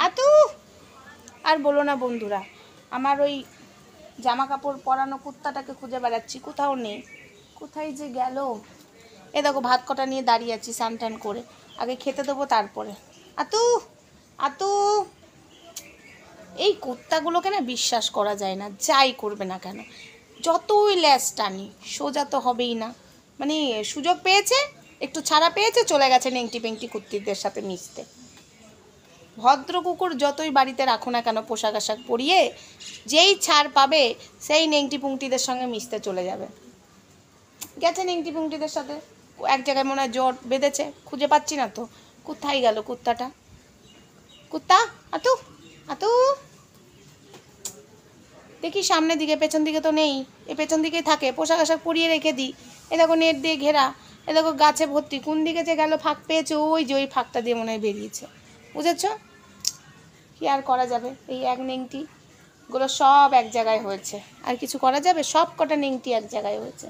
আতু আর বলো না বন্ধুরা, আমার ওই জামা কাপড় পরানো কুত্তাটাকে খুঁজে বেড়াচ্ছি, কোথাও নেই। কোথায় যে গেল? এ দেখো ভাত কটা নিয়ে দাঁড়িয়ে আছি স্নান টান করে, আগে খেতে দেবো তারপরে। আতু আতু, এই কুত্তাগুলোকে না বিশ্বাস করা যায় না, যাই করবে না কেন, যতই ল্যাস টানি সোজা তো হবেই না। মানে সুযোগ পেয়েছে, একটু ছাড়া পেয়েছে, চলে গেছে নেংটি পেংটি কুত্তিদের সাথে মিশতে। ভদ্র কুকুর যতই বাড়িতে রাখো না কেন পোশাক আশাক পরিয়ে, যেই ছাড় পাবে সেই নেংটি পুংটিদের সঙ্গে মিশতে চলে যাবে। গেছে নেংটি পুংটিদের সাথে, এক জায়গায় মনে হয় জোট বেঁধেছে, খুঁজে পাচ্ছি না তো। কোথায় গেল কুত্তাটা? কুত্তা আতু আতু, দেখি সামনের দিকে, পেছন দিকে তো নেই। এ পেছন দিকেই থাকে, পোশাক আশাক পরিয়ে রেখে দিই। এ দেখো নেট দিয়ে ঘেরা, এ দেখো গাছে ভর্তি, কোন দিকে যে গেল ফাঁক পেয়েছে, ওই যে ওই ফাঁকটা দিয়ে মনে হয় বেরিয়েছে, বুঝেছ? কি আর করা যাবে, এই এক নেংটিগুলো সব এক জায়গায় হয়েছে, আর কিছু করা যাবে? সব কটা নেংটি এক জায়গায় হয়েছে।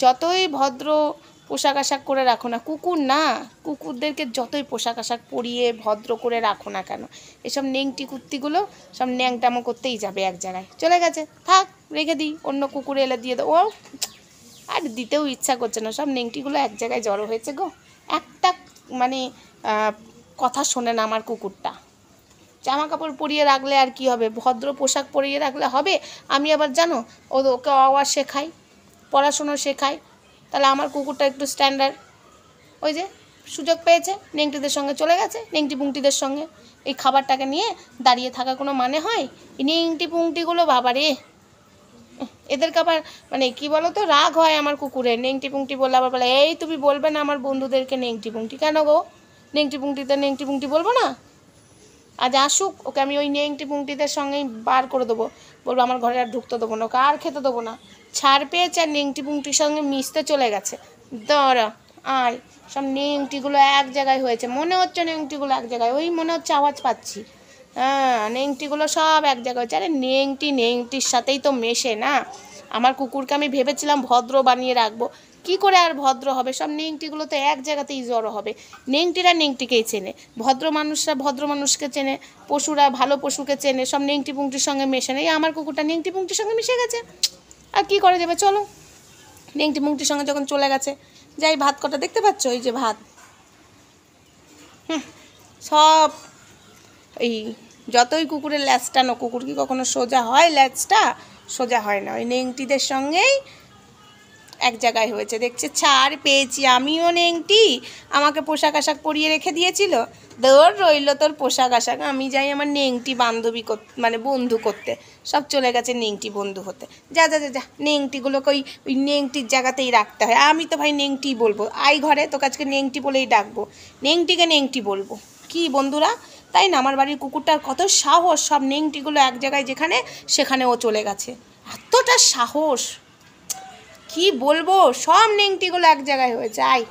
যতই ভদ্র পোশাক আশাক করে রাখো না, কুকুর না, কুকুরদেরকে যতই পোশাক আশাক পরিয়ে ভদ্র করে রাখো না কেন, এসব নেংটি কুত্তিগুলো সব ন্যাংটামো করতেই যাবে এক জায়গায়। চলে গেছে, থাক, রেখে দিই, অন্য কুকুরে এলে দিয়ে দেবো। আর দিতেও ইচ্ছা করছে না, সব নেংটিগুলো এক জায়গায় জড়ো হয়েছে গো। একটা মানে কথা শোনে না আমার কুকুরটা। জামা কাপড় পরিয়ে রাখলে আর কি হবে, ভদ্র পোশাক পরিয়ে রাখলে হবে? আমি আবার জানো ওকে আওয়াজ শেখাই, পড়াশুনো শেখাই, তাহলে আমার কুকুরটা একটু স্ট্যান্ডার্ড। ওই যে সুযোগ পেয়েছে, নেংটিদের সঙ্গে চলে গেছে, নেংটি পুংটিদের সঙ্গে। এই খাবারটাকে নিয়ে দাঁড়িয়ে থাকা কোনো মানে হয়? এই নেংটি পুংটিগুলো বাবারে, এদেরকে আবার মানে কি বলো তো, রাগ হয় আমার কুকুরের। নেংটি পুংটি বললে আবার বলে, এই তুমি বলবে না আমার বন্ধুদেরকে নেংটি পুংটি? কেন গো, নেংটি পুংটিতে নেংটি পুংটি বলবো না? আজ আসুক, ওকে আমি ওই নেংটি পুংটিদের সঙ্গেই বার করে দেবো, বলবো আমার ঘরে আর ঢুকতে দেবো না, ওকে আর খেতে দেবো না। ছাড় পেয়েছে আর নেংটি পুংটির সঙ্গে মিশতে চলে গেছে। দাঁড়া, আয়, সব নেংটিগুলো এক জায়গায় হয়েছে, মনে হচ্ছে নেংটিগুলো এক জায়গায়, ওই মনে হচ্ছে আওয়াজ পাচ্ছি। হ্যাঁ, নেংটিগুলো সব এক জায়গায় হয়েছে। আরে নেংটির সাথেই তো মেশে না। আমার কুকুরকে আমি ভেবেছিলাম ভদ্র বানিয়ে রাখবো, কি করে আর ভদ্র হবে? সব নেংটিগুলো তো এক জায়গাতেই জড়ো হবে। নেংটিরা নেংটিকেই চেনে, ভদ্র মানুষরা ভদ্র মানুষকে চেনে, পশুরা ভালো পশুকে চেনে, সব নেংটি পুংটির সঙ্গে মেশে নেই। আমার কুকুরটা নেংটি পুংটির সঙ্গে মিশে গেছে, আর কি করা যাবে? চলো, নেংটি পুংটির সঙ্গে যখন চলে গেছে, যাই ভাত কটা দেখতে পাচ্ছ, ওই যে ভাত, সব এই যতই কুকুরের ল্যাচটা নো, কুকুর কি কখনো সোজা হয়? ল্যাচটা সোজা হয় না, ওই নেংটিদের সঙ্গেই এক জায়গায় হয়েছে। দেখছে ছাড় পেয়েছি, আমিও নেংটি, আমাকে পোশাক আশাক পরিয়ে রেখে দিয়েছিল, দৌড় রইল তোর পোশাক আশাক, আমি যাই আমার নেংটি বান্ধবী মানে বন্ধু করতে। সব চলে গেছে নেংটি বন্ধু হতে। যা যা যা যা, নেংটিগুলোকে ওই নেংটির জায়গাতেই রাখতে হয়। আমি তো ভাই নেংটি বলবো, আই ঘরে তোকে আজকে নেংটি বলেই ডাকবো, নেংটিকে নেংটি বলবো। কি বন্ধুরা, তাই না? আমার বাড়ির কুকুরটার কত সাহস, সব নেংটিগুলো এক জায়গায় যেখানে সেখানে ও চলে গেছে, এতটা সাহস কি বলবো। সব নেংটিগুলো এক জায়গায় হয়েছে, আই,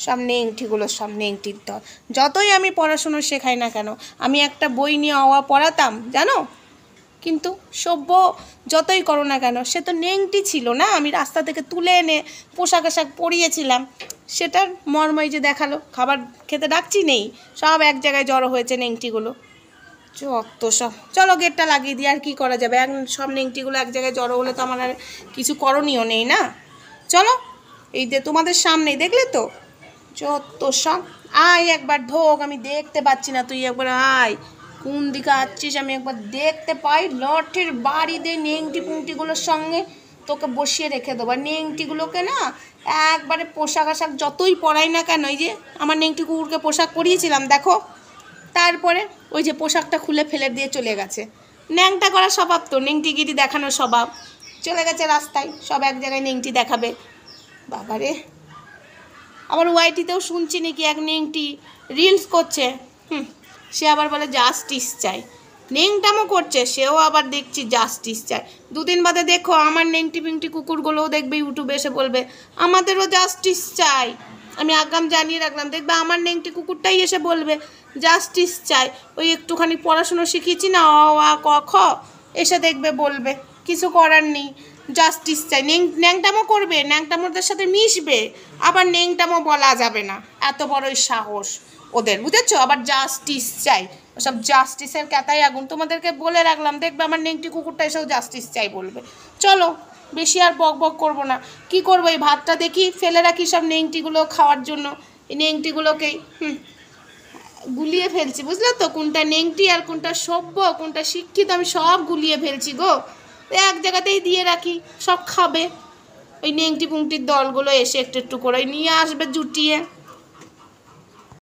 সব নেংটিগুলো সব নেংটির দল। যতই আমি পড়াশুনো শেখাই না কেন, আমি একটা বই নিয়ে অওয়া পড়াতাম জানো, কিন্তু সভ্য যতই করো না কেন, সে তো নেংটি ছিল না। আমি রাস্তা থেকে তুলে এনে পোশাক আশাক পরিয়েছিলাম, সেটার মর্মই যে দেখালো, খাবার খেতে ডাকছি নেই, সব এক জায়গায় জড়ো হয়েছে নেংটিগুলো। যত সব, চলো গেটটা লাগিয়ে দিই, আর কি করা যাবে, সব নেংটিগুলো এক জায়গায় জড়ো হলে তো আমার আর কিছু করণীয় নেই না। চলো, এই যে তোমাদের সামনেই, দেখলে তো, যত সব। আয় একবার ঢোক, আমি দেখতে পাচ্ছি না, তুই একবার আয়, কোন দিকে আসছিস আমি একবার দেখতে পাই। লঠের বাড়ি দিয়ে নেংটি পুংটিগুলোর সঙ্গে তোকে বসিয়ে রেখে দেবো। আর নেংটিগুলোকে না একবারে পোশাক আশাক যতই পরাই না কেন, এই যে আমার নেংটি কুকুরকে পোশাক পরিয়েছিলাম দেখো, তারপরে ওই যে পোশাকটা খুলে ফেলে দিয়ে চলে গেছে। ন্যাংটা করা স্বভাব তো, নেংটিগিরি দেখানোর স্বভাব, চলে গেছে রাস্তায়, সব এক জায়গায় নেংটি দেখাবে। বাবারে, আবার ওয়াইটিতেও শুনছি নাকি এক নেংটি রিলস করছে, সে আবার বলে জাস্টিস চাই, নেংটামো করছে, সেও আবার দেখছি জাস্টিস চাই। দুদিন বাদে দেখো আমার নেংটি পিংটি কুকুরগুলোও দেখবে ইউটিউবে এসে বলবে আমাদেরও জাস্টিস চাই। আমি আগাম জানিয়ে রাখলাম, দেখবে আমার নেংটি কুকুরটাই এসে বলবে জাস্টিস চাই। ওই একটুখানি পড়াশুনো শিখিয়েছি না, অ আ ক খ, এসে দেখবে বলবে, কিছু করার নেই, জাস্টিস চাই। ন্যাংটামো করবে, ন্যাংটামোদের সাথে মিশবে, আবার নেংটামো বলা যাবে না, এত বড়ই সাহস। ওদের, বুঝেছো? আবার জাস্টিস চাই, ওসব জাস্টিসের ক্যাতাই আগুন। তোমাদেরকে বলে রাখলাম, দেখবে আমার নেংটি কুকুরটা এসেও জাস্টিস চাই বলবে। চলো বেশি আর বক বক করবো না। কি করবো, এই ভাতটা দেখি ফেলে রাখি সব নেংটিগুলো খাওয়ার জন্য। এই নেংটিগুলোকেই গুলিয়ে ফেলছি, বুঝলে তো? কোনটা নেংটি আর কোনটা সভ্য, কোনটা শিক্ষিত, আমি সব গুলিয়ে ফেলছি গো। এক জায়গাতেই দিয়ে রাখি, সব খাবে। ওই নেংটি পুংটির দলগুলো এসে একটু একটু করে নিয়ে আসবে জুটিয়ে।